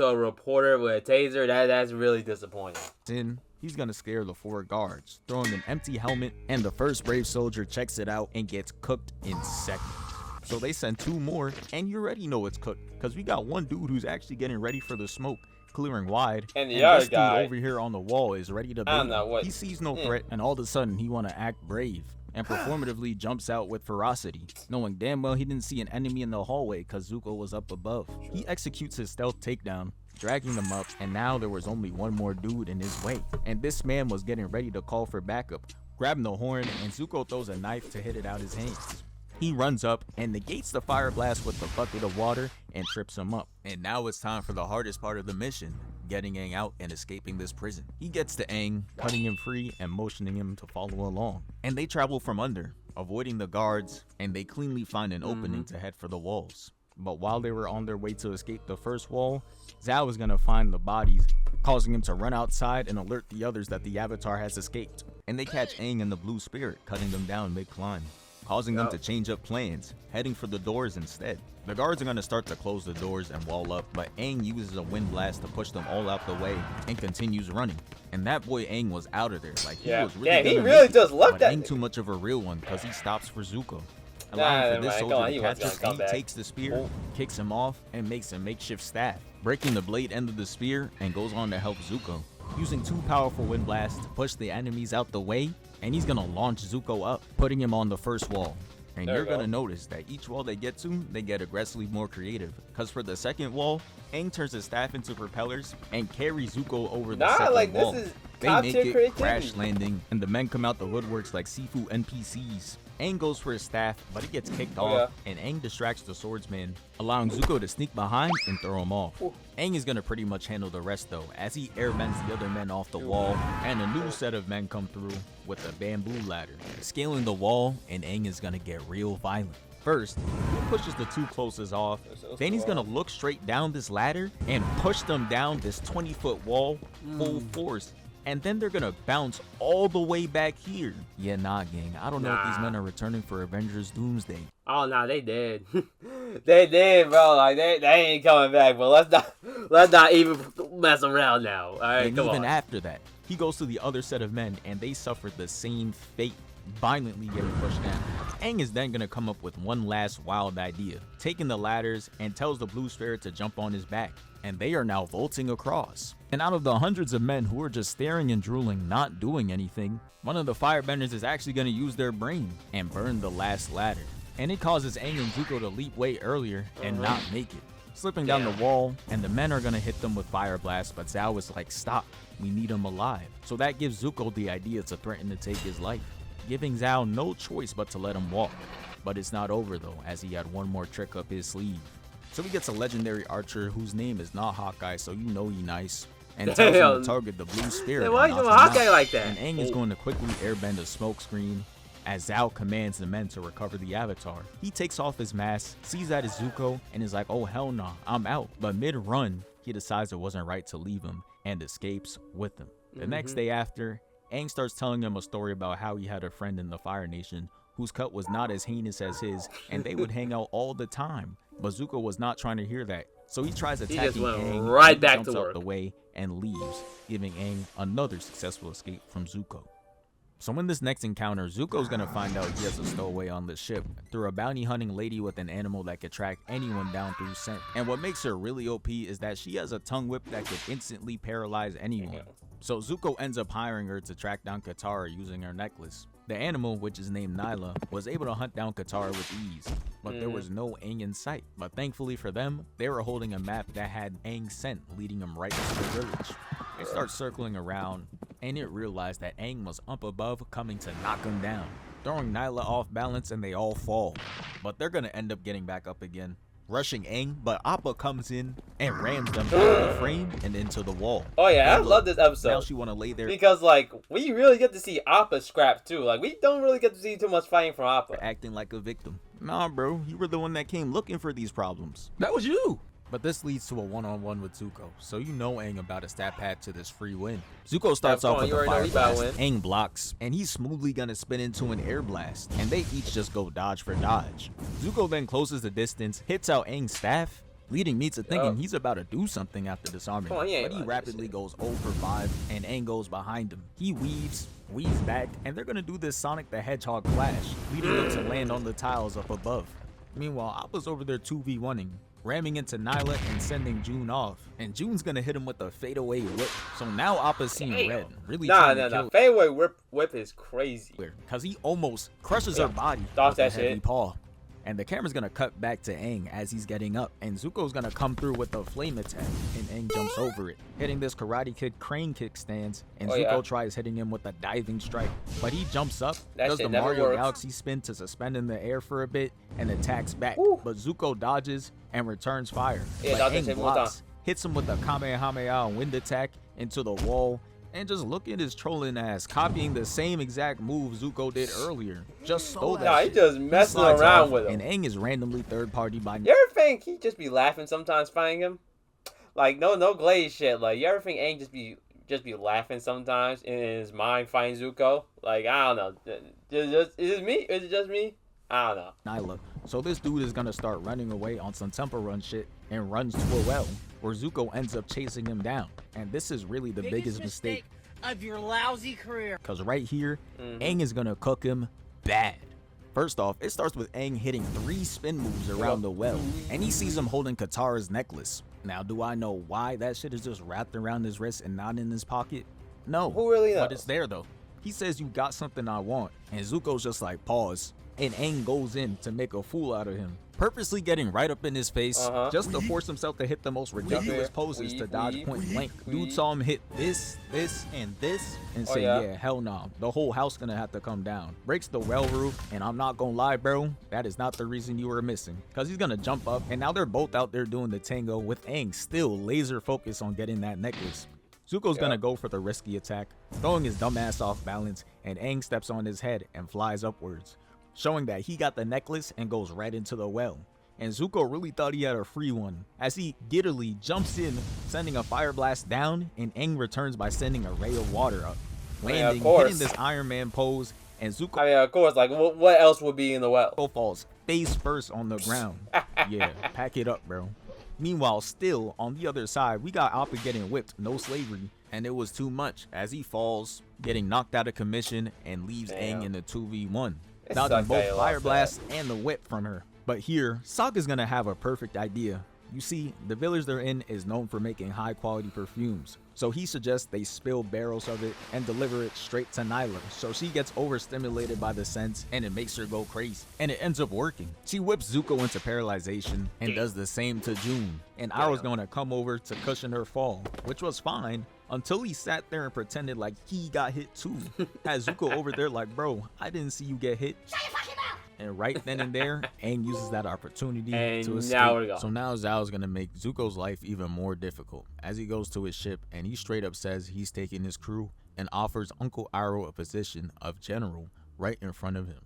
a reporter with a taser, that's really disappointing. Then he's gonna scare the 4 guards, throwing an empty helmet, and the first brave soldier checks it out and gets cooked in seconds. So they send 2 more, and you already know it's cooked, because we got one dude who's actually getting ready for the smoke, clearing wide, and the other this guy dude over here on the wall is ready to bait. He sees no threat, and all of a sudden he want to act brave and performatively jumps out with ferocity, knowing damn well he didn't see an enemy in the hallway because Zuko was up above. He executes his stealth takedown, dragging them up, and now there was only one more dude in his way, and this man was getting ready to call for backup, grabbing the horn, and Zuko throws a knife to hit it out his hands. He runs up and negates the fire blast with the bucket of water and trips him up. And now it's time for the hardest part of the mission, getting Aang out and escaping this prison. He gets to Aang, cutting him free and motioning him to follow along. And they travel from under, avoiding the guards, and they cleanly find an opening to head for the walls. But while they were on their way to escape the first wall, Zhao is gonna find the bodies, causing him to run outside and alert the others that the Avatar has escaped. And they catch Aang and the Blue Spirit, cutting them down mid-climb, causing them to change up plans, heading for the doors instead. The guards are going to start to close the doors and wall up, but Aang uses a wind blast to push them all out the way and continues running. And that boy Aang was out of there. Like, he was really he really does love but that. Ain't too much of a real one because he stops for Zuko. Allowing for this soldier to catch him, he takes the spear, kicks him off, and makes a makeshift staff, breaking the blade end of the spear, and goes on to help Zuko, using 2 powerful wind blasts to push the enemies out the way, and he's gonna launch Zuko up, putting him on the first wall. And you're gonna notice that each wall they get to, they get aggressively more creative. Cause for the second wall, Aang turns his staff into propellers and carries Zuko over the second wall. They make it crash landing, and the men come out the woodworks like Sifu NPCs. Aang goes for his staff, but he gets kicked off, and Aang distracts the swordsman, allowing Zuko to sneak behind and throw him off. Aang is gonna pretty much handle the rest though, as he airbends the other men off the wall, and a new set of men come through with a bamboo ladder, scaling the wall, and Aang is gonna get real violent. First, he pushes the 2 closest off, then he's gonna look straight down this ladder and push them down this 20-foot wall full force. And then they're gonna bounce all the way back here. Yeah, nah, gang. I don't know if these men are returning for Avengers Doomsday. Oh, nah, they did. They did, bro. Like, they ain't coming back, but let's not even mess around now. All right, and come on. even after that, he goes to the other set of men, and they suffered the same fate, violently getting pushed down. Aang is then gonna come up with one last wild idea, taking the ladders and tells the Blue Spirit to jump on his back. And they are now vaulting across. And out of the hundreds of men who are just staring and drooling, not doing anything, one of the firebenders is actually going to use their brain and burn the last ladder. And it causes Aang and Zuko to leap way earlier and not make it, slipping down the wall, and the men are going to hit them with fire blasts, but Zhao is like, stop, we need him alive. So that gives Zuko the idea to threaten to take his life, giving Zhao no choice but to let him walk. But it's not over though, as he had one more trick up his sleeve. So he gets a legendary archer whose name is not Hawkeye, so you know he nice, and tells him to target the Blue Spirit. Why you doing Hawkeye like that? And Aang is going to quickly airbend a smoke screen as Zhao commands the men to recover the Avatar. He takes off his mask, sees that it's Zuko, and is like, oh hell nah, I'm out. But mid-run, he decides it wasn't right to leave him, and escapes with him. The next day after, Aang starts telling him a story about how he had a friend in the Fire Nation whose cut was not as heinous as his, and they would hang out all the time. But Zuko was not trying to hear that, so he tries attacking just went Aang, right and back jumps to out work. the way and leaves, giving Aang another successful escape from Zuko. So in this next encounter, Zuko's gonna find out he has a stowaway on the ship through a bounty hunting lady with an animal that could track anyone down through scent. And what makes her really OP is that she has a tongue whip that could instantly paralyze anyone. So Zuko ends up hiring her to track down Katara using her necklace. The animal, which is named Nyla, was able to hunt down Katara with ease, but there was no Aang in sight. But thankfully for them, they were holding a map that had Aang's scent leading them right to the village. It starts circling around, and it realized that Aang was up above coming to knock him down, throwing Nyla off balance and they all fall. But they're gonna end up getting back up again, rushing Aang, but Appa comes in and rams them out of the frame and into the wall. Oh yeah, I And love look, this episode. Now she wanna lay there Because, like, we really get to see Appa scrap, too. Like, we don't really get to see too much fighting from Appa. acting like a victim. Nah, bro, you were the one that came looking for these problems. That was you. But this leads to a one-on-one with Zuko, so you know Aang about to stat pad to this free win. Zuko starts off with you a already know fire he about blast, to Aang blocks, and he's smoothly gonna spin into an air blast, and they each just go dodge for dodge. Zuko then closes the distance, hits out Aang's staff, leading me to thinking he's about to do something after disarming Come on, he ain't but he about to do rapidly shit. goes 0 for 5, and Aang goes behind him. He weaves back, and they're gonna do this Sonic the Hedgehog clash, leading them to land on the tiles up above. Meanwhile, Appa's over there 2v1ing, ramming into Nyla and sending June off. And June's gonna hit him with a fadeaway whip. So now Appa's seeing red, really trying to kill Fadeaway whip is crazy. her, because he almost crushes her body Dodge with a that heavy shit. paw. And the camera's gonna cut back to Aang as he's getting up, and Zuko's gonna come through with a flame attack, and Aang jumps over it, hitting this Karate Kid crane kick stance, and Oh, Zuko yeah. tries hitting him with a diving strike. But he jumps up, That does shit the never Mario works. Galaxy spin to suspend in the air for a bit, and attacks back. Woo. But Zuko dodges and returns fire. Yeah, but dodge that Aang shit one blocks, time. hits him with a Kamehameha wind attack into the wall. And just look at his trolling ass, copying the same exact move Zuko did earlier. Just stole that Nah, he shit. just messing slides around off, with him. And Aang is randomly third party by You ever think he just be laughing sometimes fighting him? Like, no glaze shit. Like, you ever think Aang just be laughing sometimes in his mind fighting Zuko? Like, I don't know. Is it me? Is it just me? I don't know. Nyla. So this dude is gonna start running away on some temple run shit and runs to a well, where Zuko ends up chasing him down. And this is really the biggest mistake. of your lousy career. Cause right here, Aang is gonna cook him bad. First off, it starts with Aang hitting 3 spin moves around the well, and he sees him holding Katara's necklace. Now, do I know why that shit is just wrapped around his wrist and not in his pocket? No. Who really But knows? it's there though. He says, "You got something I want," and Zuko's just like, pause. And Aang goes in to make a fool out of him, purposely getting right up in his face, just to force himself to hit the most ridiculous poses to dodge point blank. Dude saw him hit this, and this, and say, yeah. yeah, hell no, the whole house gonna have to come down. Breaks the well roof, and I'm not gonna lie, bro, that is not the reason you were missing. Cause he's gonna jump up, and now they're both out there doing the tango, with Aang still laser focused on getting that necklace. Zuko's gonna go for the risky attack, throwing his dumbass off balance, and Aang steps on his head and flies upwards, showing that he got the necklace and goes right into the well. And Zuko really thought he had a free one, as he giddily jumps in, sending a fire blast down, and Aang returns by sending a ray of water up, landing, hitting this Iron Man pose, and Zuko I mean, of course, like, what else would be in the well? falls face first on the ground. Yeah, pack it up, bro. Meanwhile, still on the other side, we got Appa getting whipped, no slavery, and it was too much, as he falls, getting knocked out of commission, and leaves Damn. Aang in the 2v1, It dodging sucks that both he fire lost blast and the whip from her. But here, Sokka's gonna have a perfect idea. You see, the village they're in is known for making high quality perfumes, so he suggests they spill barrels of it and deliver it straight to Nyla, so she gets overstimulated by the scents and it makes her go crazy. And it ends up working. She whips Zuko into paralyzation and does the same to June, and Arrow's gonna come over to cushion her fall, which was fine until he sat there and pretended like he got hit too. Had Zuko over there like, bro, I didn't see you get hit. And right then and there, Aang uses that opportunity And to escape. now we're gone. So now Zhao's gonna make Zuko's life even more difficult as he goes to his ship, and he straight up says he's taking his crew and offers Uncle Arrow a position of general right in front of him.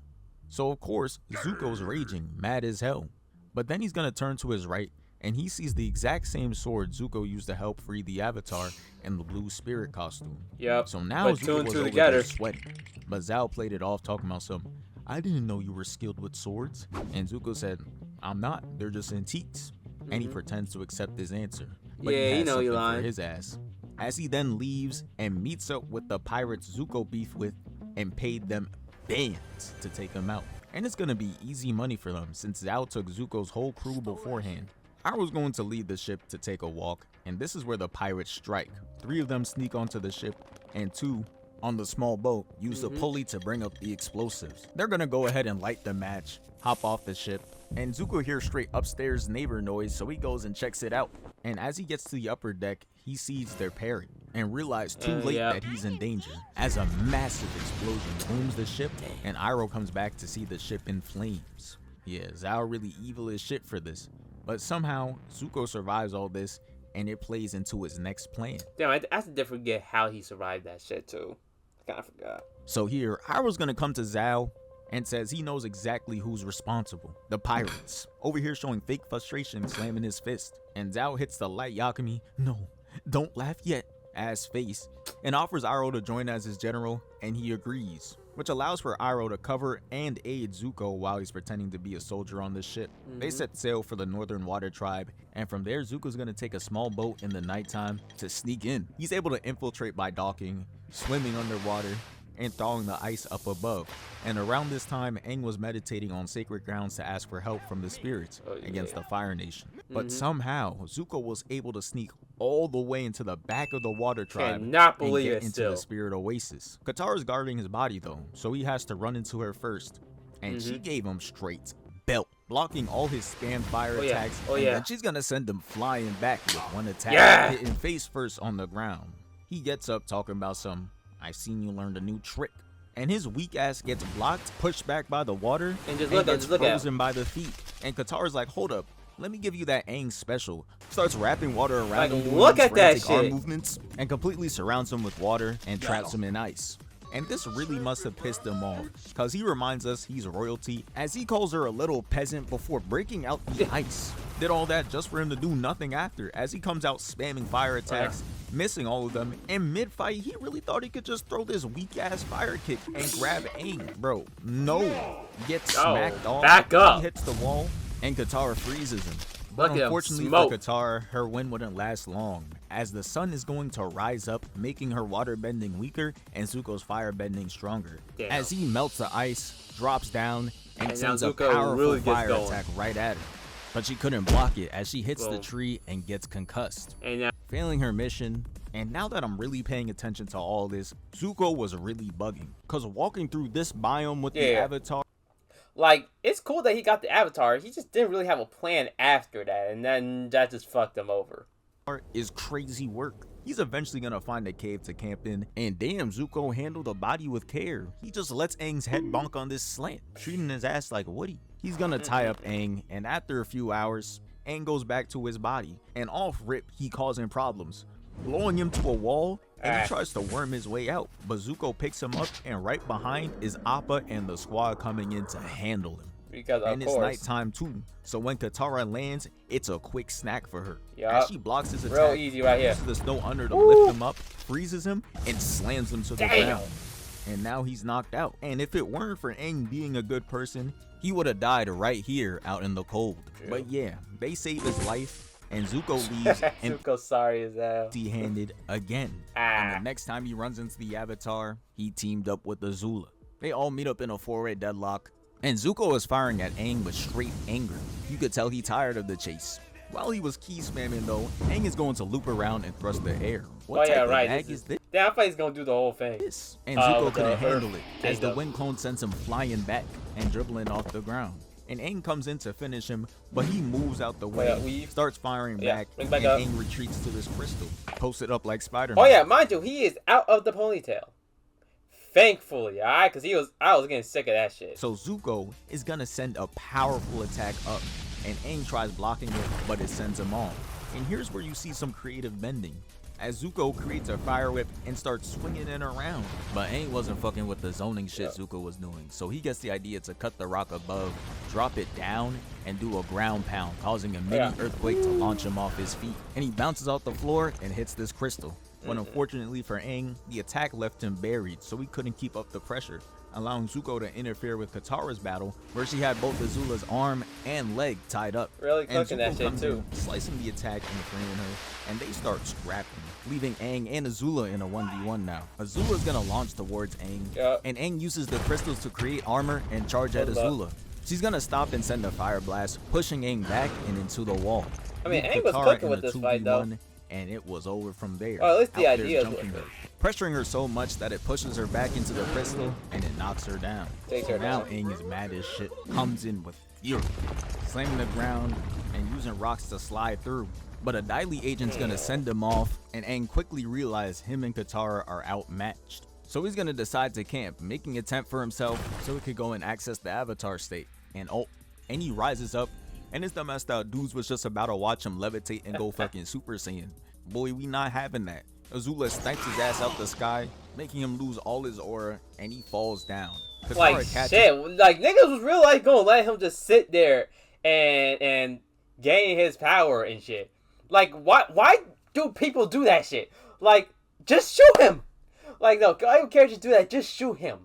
So of course, Zuko's raging, mad as hell. But then he's gonna turn to his right and he sees the exact same sword Zuko used to help free the Avatar in the blue spirit costume. Yep. So now But two Zuko and was two over together. there sweating, but Zhao played it off talking about something. I didn't know you were skilled with swords. And Zuko said, I'm not, they're just antiques. And he pretends to accept his answer. But Yeah, he you has know he something for lying. his ass. As he then leaves and meets up with the pirates Zuko beefed with and paid them bands to take him out. And it's gonna be easy money for them since Zhao took Zuko's whole crew beforehand. I was going to lead the ship to take a walk, and this is where the pirates strike. 3 of them sneak onto the ship, and 2 on the small boat use the pulley to bring up the explosives. They're gonna go ahead and light the match, hop off the ship, and Zuko hears straight upstairs neighbor noise, so he goes and checks it out. And as he gets to the upper deck, he sees their parrot and realizes too late yeah. that he's in danger as a massive explosion booms the ship, and Iroh comes back to see the ship in flames. Yeah, Zhao really evil as shit for this, but somehow Zuko survives all this, and it plays into his next plan. Damn, I have to forget how he survived that shit too. I kind of forgot. So here, Iroh's gonna come to Zhao and says he knows exactly who's responsible. The pirates. Over here showing fake frustration, slamming his fist. And Zhao hits the light Yakumi, no, don't laugh yet, ass face, and offers Iroh to join as his general, and he agrees, which allows for Iroh to cover and aid Zuko while he's pretending to be a soldier on the ship. They set sail for the Northern Water Tribe, and from there Zuko's gonna take a small boat in the nighttime to sneak in. He's able to infiltrate by docking, swimming underwater, and thawing the ice up above. And around this time, Aang was meditating on sacred grounds to ask for help from the spirits against the Fire Nation. But somehow, Zuko was able to sneak all the way into the back of the Water Tribe Cannot and believe get it into still. the Spirit Oasis. Katara's guarding his body though, so he has to run into her first. And she gave him straight belt, blocking all his spam fire yeah. attacks. Oh, and yeah. then she's gonna send him flying back with one attack, Yeah. hitting face first on the ground. He gets up talking about some, I've seen you learn a new trick. And his weak ass gets blocked, pushed back by the water, And just look at- gets just look at him. frozen by the feet. And Katara's like, hold up, let me give you that Aang special. Starts wrapping water around Like, him, doing look these at that frantic arm shit. movements, and completely surrounds him with water and traps him in ice. And this really must have pissed him off, cause he reminds us he's royalty as he calls her a little peasant before breaking out the ice. Did all that just for him to do nothing after, as he comes out spamming fire attacks, missing all of them, and mid-fight he really thought he could just throw this weak-ass fire kick and grab Aang. Bro, no. Gets smacked off, back up. he hits the wall, and Katara freezes him. But Look at him unfortunately smoke. for Katara, her win wouldn't last long, as the sun is going to rise up, making her water bending weaker and Zuko's fire bending stronger. Damn. As he melts the ice, drops down, and And sends now a Zuko powerful really gets fire going. attack right at her. But she couldn't block it as she hits the Boom. tree and gets concussed, And now, failing her mission. And now that I'm really paying attention to all this, Zuko was really bugging, cause walking through this biome with the Yeah. Avatar like, it's cool that he got the Avatar. He just didn't really have a plan after that, and then that just fucked him over. is crazy work. He's eventually gonna find a cave to camp in, and damn, Zuko handled the body with care. He just lets Aang's head bonk on this slant, treating his ass like Woody. He's gonna tie up Aang, and after a few hours, Aang goes back to his body, and off rip, he causing problems, blowing him to a wall, and he tries to worm his way out. But Zuko picks him up, and right behind is Appa and the squad coming in to handle him. Because, of And it's course. nighttime too, so when Katara lands, it's a quick snack for her. Yup. As she blocks his attack, Real easy right here. uses the snow under to lift him up, freezes him, and slams him to the Damn. ground. And now he's knocked out. And if it weren't for Aang being a good person, he would have died right here out in the cold. But yeah, they save his life, and Zuko leaves Zuko's sorry as hell. empty-handed again. And the next time he runs into the Avatar, he teamed up with Azula. They all meet up in a four-way deadlock, and Zuko is firing at Aang with straight anger. You could tell he tired of the chase. While he was key spamming though, Aang is going to loop around and thrust the air. What Oh, yeah, type right. of lag This is this? Damn, I thought he's gonna do the whole thing. And Oh, Zuko with the couldn't Earth handle it, as the Kingdom. wind clone sends him flying back and dribbling off the ground. And Aang comes in to finish him, but he moves out the way, weave. starts firing Yeah, back, bring back and up. Aang retreats to this crystal, posted up like Spider-Man. Oh yeah, mind you, he is out of the ponytail. Thankfully, alright, because I was getting sick of that shit. So Zuko is gonna send a powerful attack up, and Aang tries blocking it, but it sends him off. And here's where you see some creative bending. as Zuko creates a fire whip and starts swinging it around. But Aang wasn't fucking with the zoning shit Zuko was doing, so he gets the idea to cut the rock above, drop it down, and do a ground pound, causing a mini earthquake to launch him off his feet. And he bounces off the floor and hits this crystal. But unfortunately for Aang, the attack left him buried, so he couldn't keep up the pressure, allowing Zuko to interfere with Katara's battle, where she had both Azula's arm and leg tied up. Really And cooking Zuko that shit comes too. in, slicing the attack and freeing her, and they start scrapping, leaving Aang and Azula in a 1v1 now. Azula's gonna launch towards Aang, and Aang uses the crystals to create armor and charge at Azula. She's gonna stop and send a fire blast, pushing Aang back and into the wall. I mean, Leave Aang was Katara cooking in with a this fight, though. 2v1, and it was over from there. Or at least the Out there's idea is jumping what her, pressuring her so much that it pushes her back into the crystal and it knocks her down. Takes So her now down. Aang is mad as shit, comes in with fury, slamming the ground and using rocks to slide through. But a Dai Li agent's gonna send him off, and Aang quickly realizes him and Katara are outmatched. So he's gonna decide to camp, making a tent for himself so he could go and access the Avatar state. And he rises up, and his dumb assed out dudes was just about to watch him levitate and go fucking Super Saiyan. Boy, we not having that. Azula snipes his ass out the sky, making him lose all his aura, and he falls down. Katara Like catches shit, like niggas was real like gonna let him just sit there and gain his power and shit. Like why do people do that shit? Like just shoot him. Like no, I don't care if you do that. Just shoot him.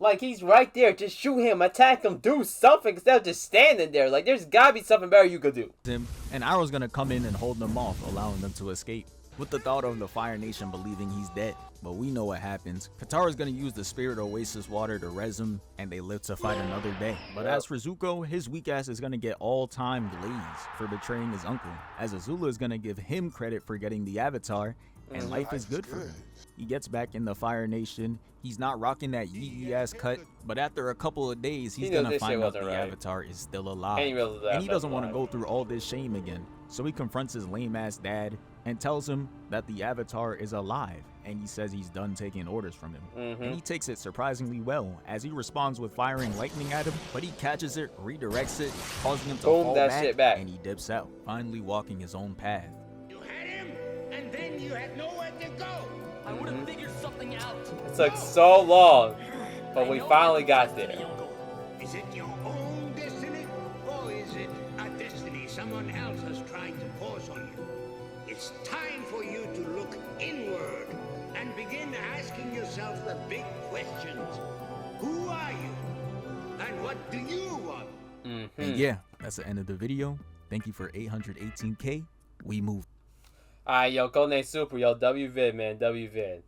Like he's right there. Just shoot him, attack him, do something instead of just standing there. Like there's gotta be something better you could do. him, and Arrow's gonna come in and hold them off, allowing them to escape, with the thought of the Fire Nation believing he's dead. But we know what happens. Katara's gonna use the Spirit Oasis water to res him, and they live to fight another day. But as for Zuko, his weak ass is gonna get all-time glaze for betraying his uncle, as Azula is gonna give him credit for getting the Avatar, and life is good for him. He gets back in the Fire Nation. He's not rocking that yee ass cut, but after a couple of days, he's He knew gonna this find shit out wasn't the right. Avatar is still alive, And he realized that and he doesn't want to alive. go through all this shame again. So he confronts his lame ass dad and tells him that the Avatar is alive, and he says he's done taking orders from him. And he takes it surprisingly well, as he responds with firing lightning at him, but he catches it, redirects it, causing him to Boom fall that back, shit back. and he dips out, finally walking his own path. You had him, and then you had nowhere to go. I would have figured something out. It took so long, but we finally got there. Is it your own destiny, or is it a destiny someone else is trying to force on you? It's time for you to look inward and begin asking yourself the big questions. Who are you? And what do you want? And yeah, that's the end of the video. Thank you for 818K. We move. Alright, yo, go next super, yo. WVid, man. WVid.